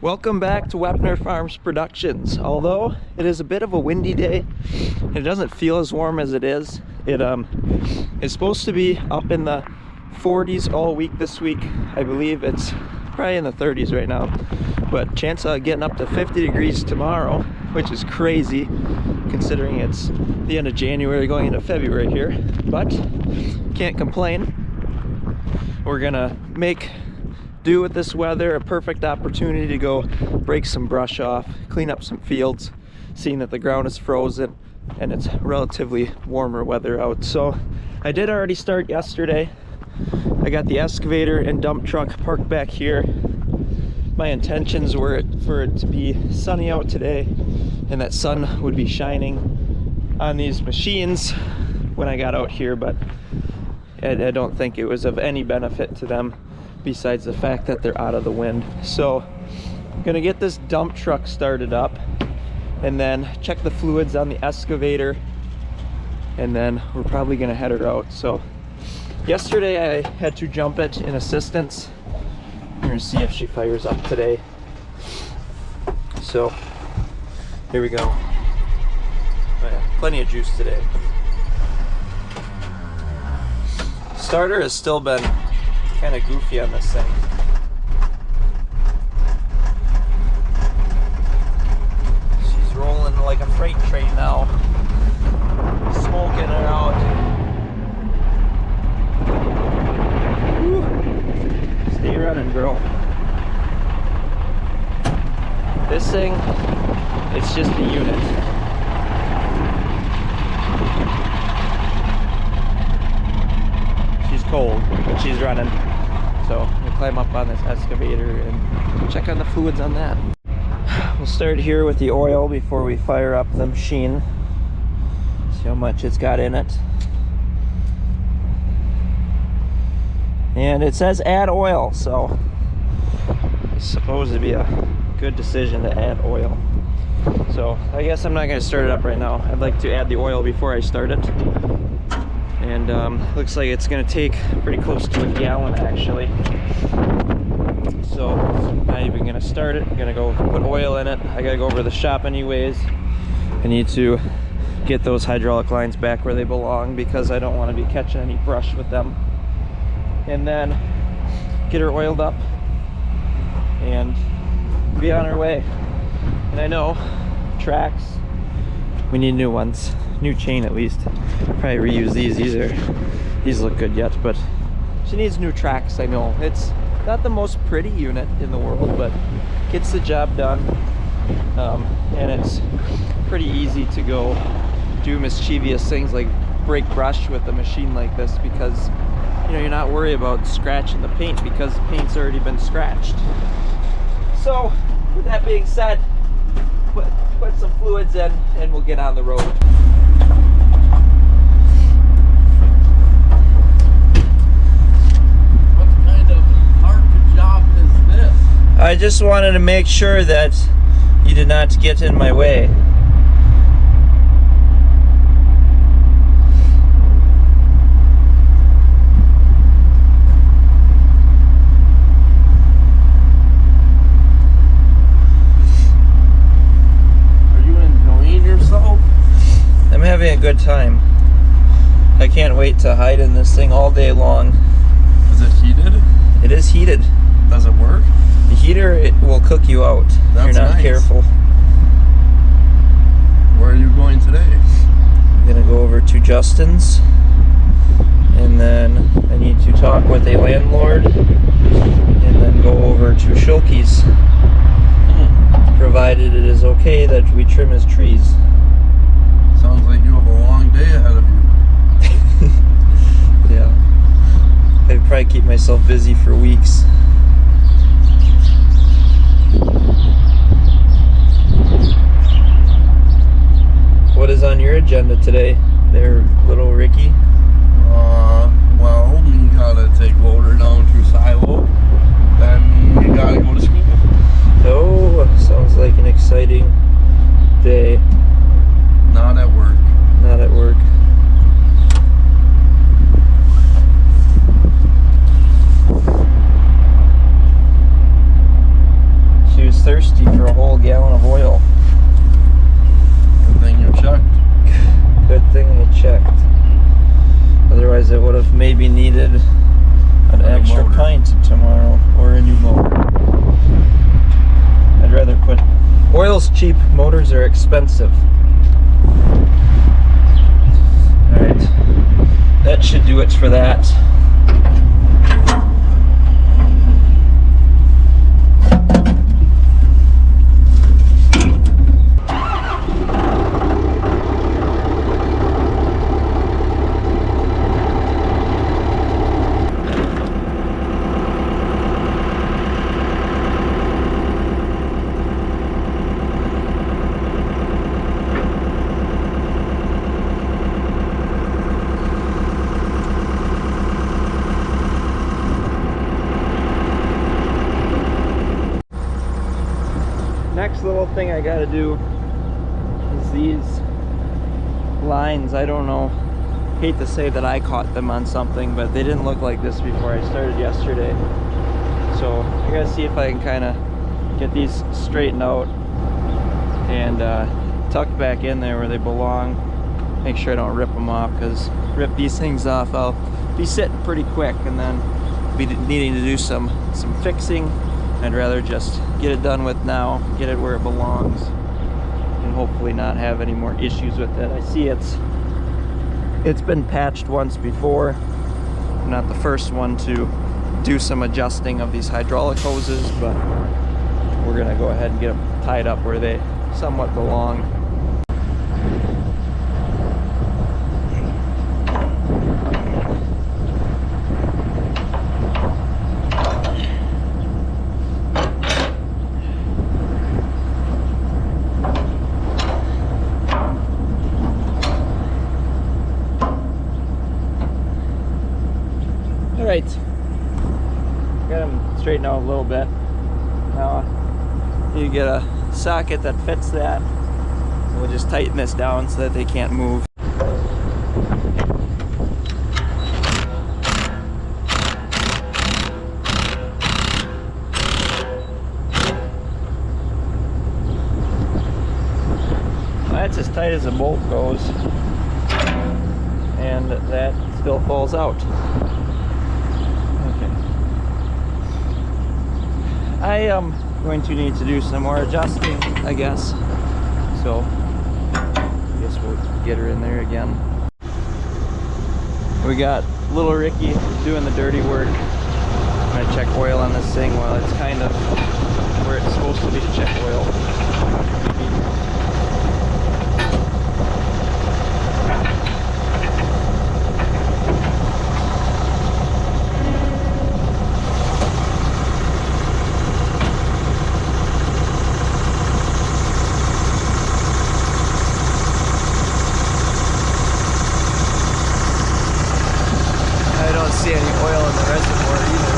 Welcome back to Wepner Farms Productions. Although it is a bit of a windy day, it doesn't feel as warm as it is. It is supposed to be up in the 40s all week this week. I believe it's probably in the 30s right now, but chance of getting up to 50 degrees tomorrow, which is crazy considering it's the end of January going into February here, but can't complain. We're gonna make do with this weather, a perfect opportunity to go break some brush off, clean up some fields, seeing that the ground is frozen and it's relatively warmer weather out. So I did already start yesterday. I got the excavator and dump truck parked back here. My intentions were for it to be sunny out today and that sun would be shining on these machines when I got out here, but I don't think it was of any benefit to them besides the fact that they're out of the wind. So I'm gonna get this dump truck started up and then check the fluids on the excavator, and then we're probably gonna head her out. So yesterday I had to jump it in assistance. We're gonna see if she fires up today. So here we go. Oh yeah, plenty of juice today. Starter has still been kind of goofy on this thing. She's rolling like a freight train now, smoking it out. Woo. Stay running, girl. This thing, it's just a unit. Cold, but she's running. So I'm gonna climb up on this excavator and check on the fluids on that. We'll start here with the oil before we fire up the machine. See how much it's got in it. And it says add oil, so it's supposed to be a good decision to add oil. So I guess I'm not gonna start it up right now. I'd like to add the oil before I start it. And looks like it's gonna take pretty close to a gallon actually. So I'm not even gonna start it. I'm gonna go put oil in it. I gotta go over to the shop anyways. I need to get those hydraulic lines back where they belong because I don't want to be catching any brush with them. And then get her oiled up and be on our way. And I know tracks, we need new ones. New chain at least. Probably reuse these. These look good yet, but she needs new tracks. I know it's not the most pretty unit in the world, but gets the job done. And it's pretty easy to go do mischievous things like break brush with a machine like this because you know you're not worried about scratching the paint because the paint's already been scratched. So with that being said, put some fluids in and we'll get on the road. I just wanted to make sure that you did not get in my way. Are you enjoying yourself? I'm having a good time. I can't wait to hide in this thing all day long. Is it heated? It is heated. Does it work? The heater, it will cook you out if you're not nice. careful. Where are you going today? I'm gonna go over to Justin's and then I need to talk with a landlord and then go over to Schulke's, provided it is okay that we trim his trees. Sounds like you have a long day ahead of you. Yeah, I'd probably keep myself busy for weeks. What is on your agenda today, there, little Ricky? Well, we gotta take loader down to silo, then we gotta go to school. Oh, sounds like an exciting day. Not at work. Not at work. was thirsty for a whole gallon of oil. Good thing you checked. Good thing I checked. Otherwise it would have maybe needed an extra motor. pint tomorrow or a new motor. I'd rather put... Oil's cheap, motors are expensive. Alright, that should do it for that. Next little thing I gotta do is these lines. I don't know, hate to say that I caught them on something, but they didn't look like this before I started yesterday. So I gotta see if I can kind of get these straightened out and tucked back in there where they belong. Make sure I don't rip them off, because rip these things off, I'll be sitting pretty quick and then be needing to do some fixing. I'd rather just get it done with now, get it where it belongs, and hopefully not have any more issues with it. I see it's been patched once before. I'm not the first one to do some adjusting of these hydraulic hoses, but we're gonna go ahead and get them tied up where they somewhat belong. Alright, got them straightened out a little bit. Now you get a socket that fits that. We'll just tighten this down so that they can't move. That's as tight as a bolt goes, and that still falls out. Okay. I am going to need to do some more adjusting, I guess. So I guess we'll get her in there again. We got little Ricky doing the dirty work. I'm gonna check oil on this thing while it's kind of where it's supposed to be to check oil. See any oil in the reservoir either,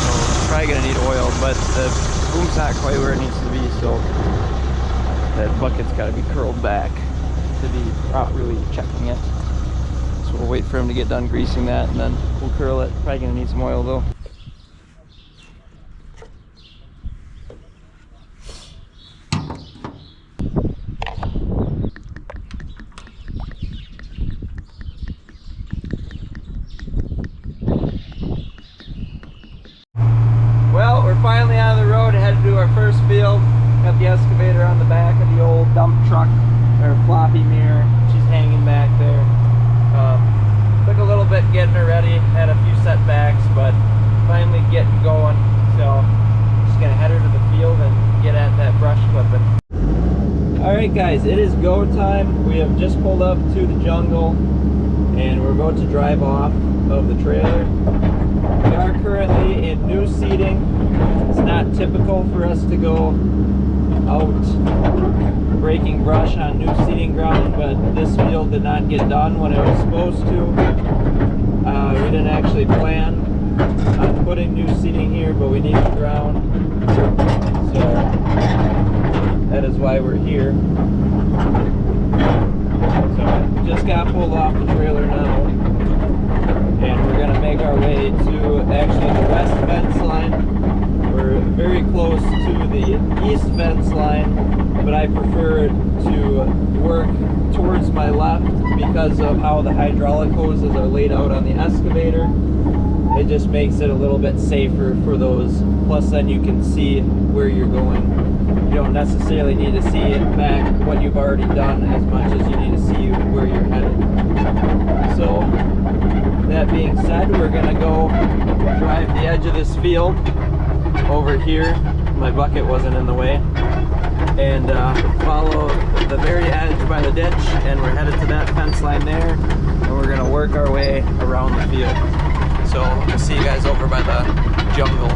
so probably gonna need oil, but the boom's not quite where it needs to be, so that bucket's got to be curled back to be properly checking it. So we'll wait for him to get done greasing that, and then we'll curl it. Probably gonna need some oil though. Finally on the road, had to do our first field. Got the excavator on the back of the old dump truck, or floppy mirror. She's hanging back there. Took a little bit getting her ready, had a few setbacks, but finally getting going. So just gonna head her to the field and get at that brush clipping. Alright guys, it is go time. We have just pulled up to the jungle and we're about to drive off of the trailer. We are currently in new seating. It's not typical for us to go out breaking brush on new seating ground, but this field did not get done when it was supposed to. We didn't actually plan on putting new seating here, but we needed ground, so that is why we're here. So just got pulled off the trailer now, and we're gonna make our way to actually the west fence line. We're very close to the east fence line, but I prefer to work towards my left because of how the hydraulic hoses are laid out on the excavator. It just makes it a little bit safer for those. Plus then you can see where you're going. You don't necessarily need to see it back what you've already done as much as you need to see where you're headed. So that being said, we're gonna go drive the edge of this field over here. My bucket wasn't in the way. And follow the very edge by the ditch, and we're headed to that fence line there, and we're gonna work our way around the field. So we'll see you guys over by the jungle.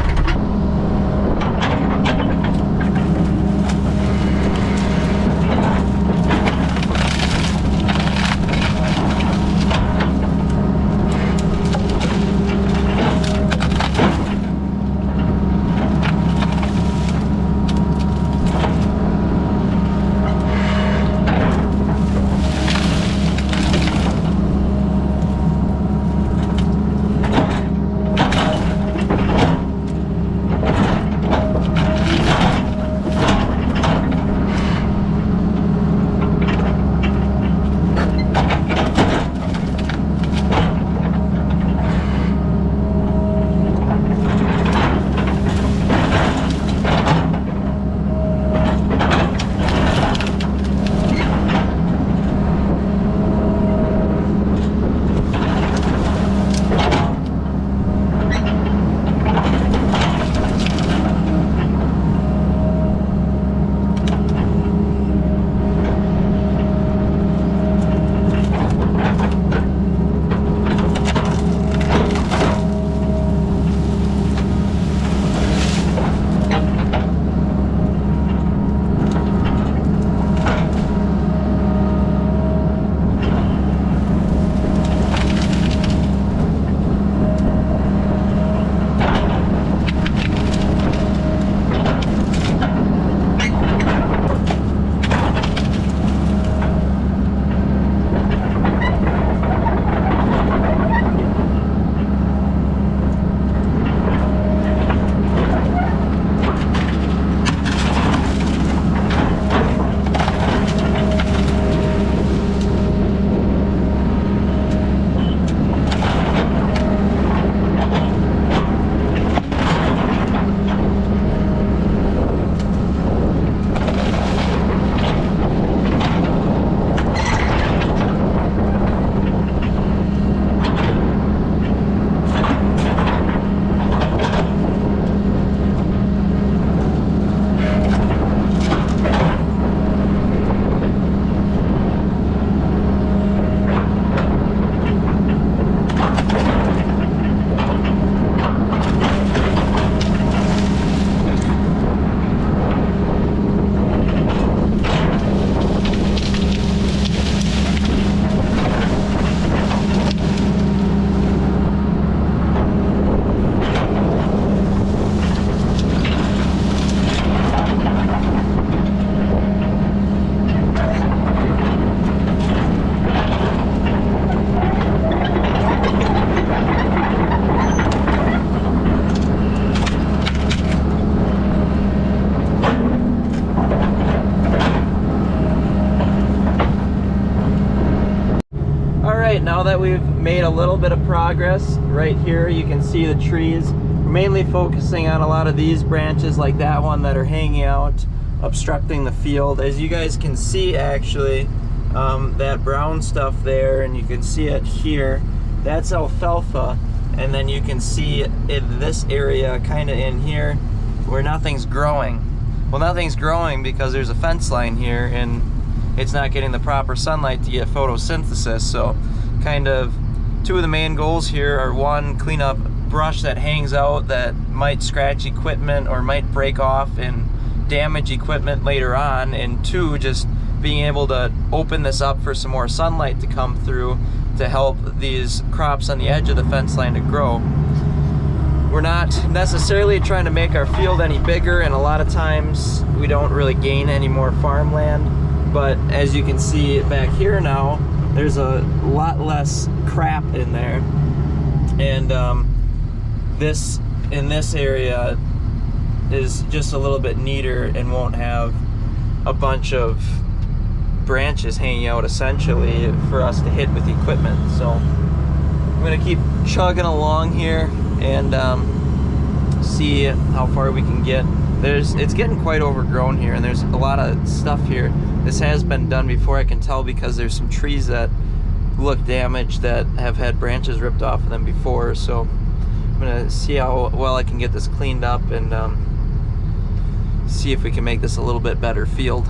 Now that we've made a little bit of progress right here, you can see the trees. We're mainly focusing on a lot of these branches like that one that are hanging out, obstructing the field. As you guys can see, actually, that brown stuff there, and you can see it here, that's alfalfa. And then you can see in this area, kind of in here, where nothing's growing. Well, nothing's growing because there's a fence line here and it's not getting the proper sunlight to get photosynthesis. So kind of two of the main goals here are, one, clean up brush that hangs out that might scratch equipment or might break off and damage equipment later on, and two, just being able to open this up for some more sunlight to come through to help these crops on the edge of the fence line to grow. We're not necessarily trying to make our field any bigger, and a lot of times we don't really gain any more farmland, but as you can see back here now, there's a lot less crap in there. And in this area, is just a little bit neater and won't have a bunch of branches hanging out essentially for us to hit with equipment. So I'm gonna keep chugging along here and see how far we can get. It's getting quite overgrown here, and there's a lot of stuff here. This has been done before, I can tell, because there's some trees that look damaged that have had branches ripped off of them before. So I'm gonna see how well I can get this cleaned up and see if we can make this a little bit better field.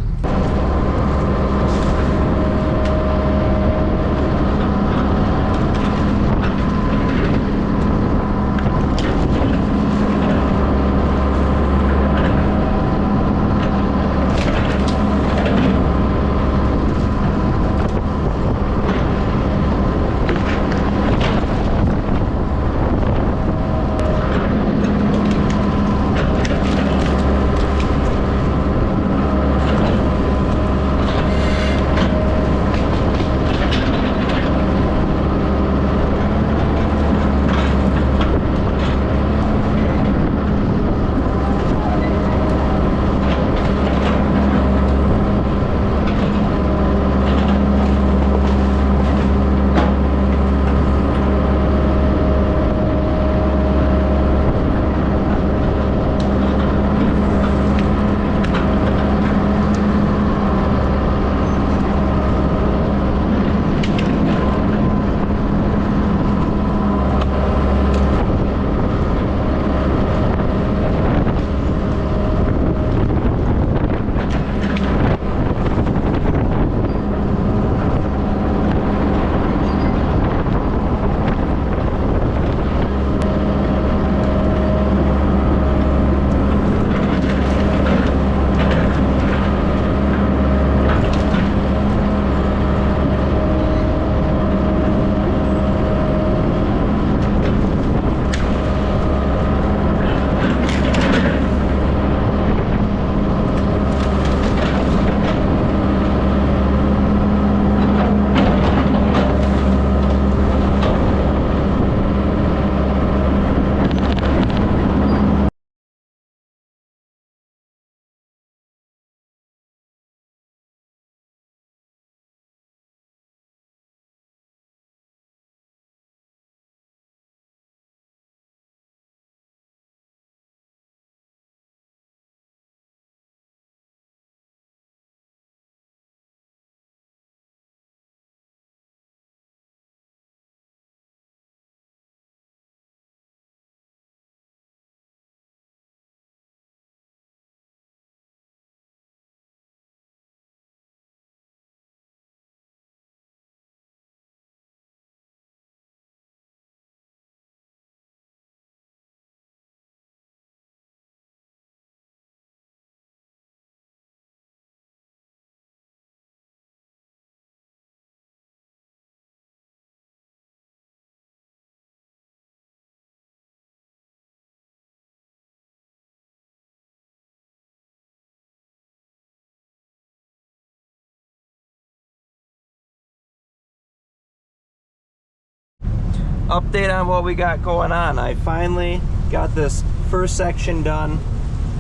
Update on what we got going on. I finally got this first section done.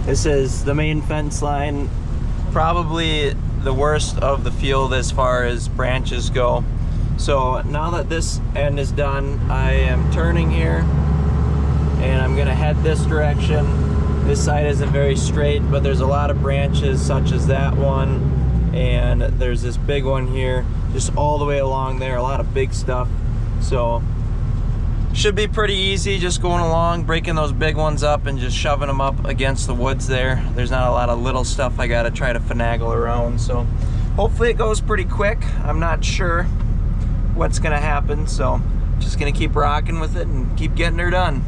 This is the main fence line, probably the worst of the field as far as branches go. So now that this end is done, I am turning here and I'm gonna head this direction. This side isn't very straight, but there's a lot of branches such as that one, and there's this big one here, just all the way along there, a lot of big stuff. So should be pretty easy just going along, breaking those big ones up and just shoving them up against the woods there. There's not a lot of little stuff I gotta try to finagle around, so hopefully it goes pretty quick. I'm not sure what's gonna happen, so just gonna keep rocking with it and keep getting her done.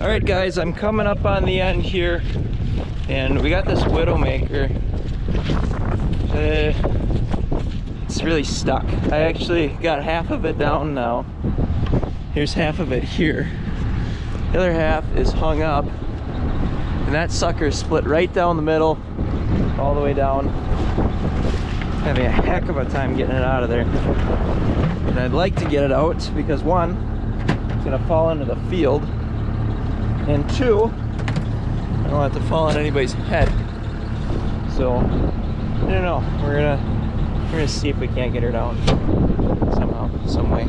All right, guys, I'm coming up on the end here, and we got this Widowmaker. It's really stuck. I actually got half of it down now. Here's half of it here. The other half is hung up, and that sucker is split right down the middle, all the way down. Having a heck of a time getting it out of there. And I'd like to get it out because one, it's gonna fall into the field, and two, I don't want it to fall on anybody's head. So I don't know. We're gonna see if we can't get her down somehow, some way.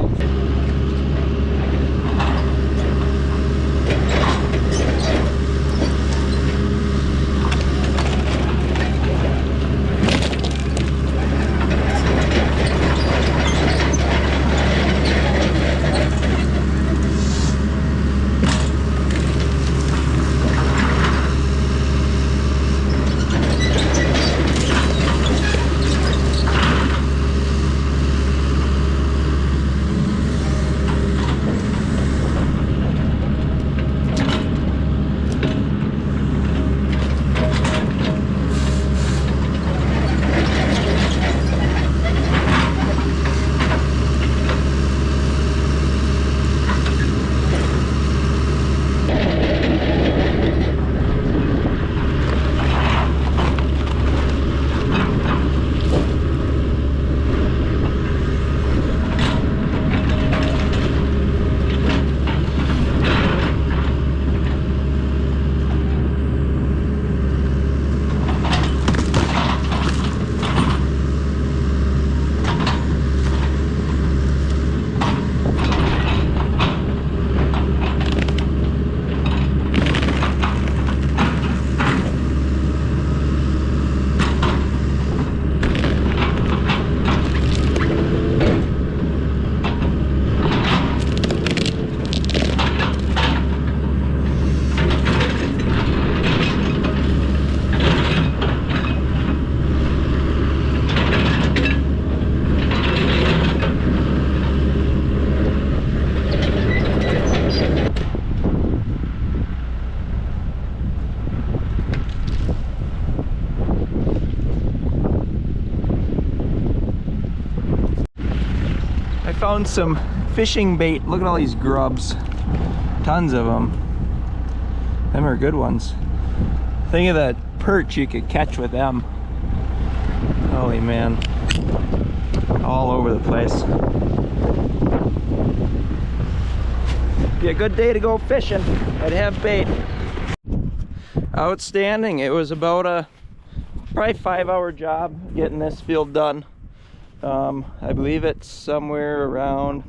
Found some fishing bait. Look at all these grubs. Tons of them. Them are good ones. Think of that perch you could catch with them. Holy man. All over the place. Be a good day to go fishing. I'd have bait. Outstanding. It was about a probably 5-hour job getting this field done. I believe it's somewhere around,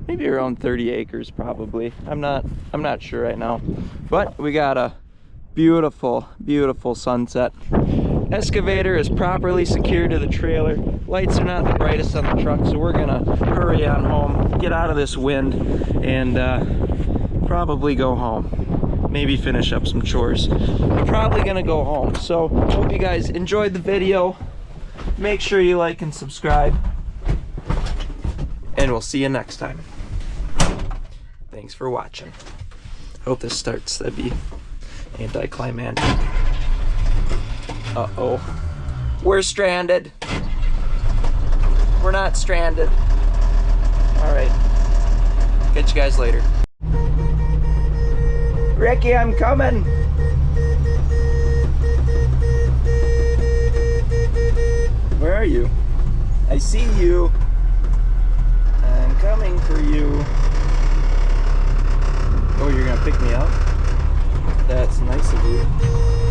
maybe around 30 acres probably. I'm not sure right now, but we got a beautiful, beautiful sunset. Excavator is properly secured to the trailer. Lights are not the brightest on the truck, so we're gonna hurry on home, get out of this wind, and probably go home. Maybe finish up some chores. We're probably gonna go home. So hope you guys enjoyed the video. Make sure you like and subscribe, and we'll see you next time. Thanks for watching. Hope this starts. That'd be anticlimactic. Uh-oh. We're stranded. We're not stranded. Alright. Catch you guys later. Ricky, I'm coming. Where are you? I see you. I'm coming for you. Oh, you're gonna pick me up? That's nice of you.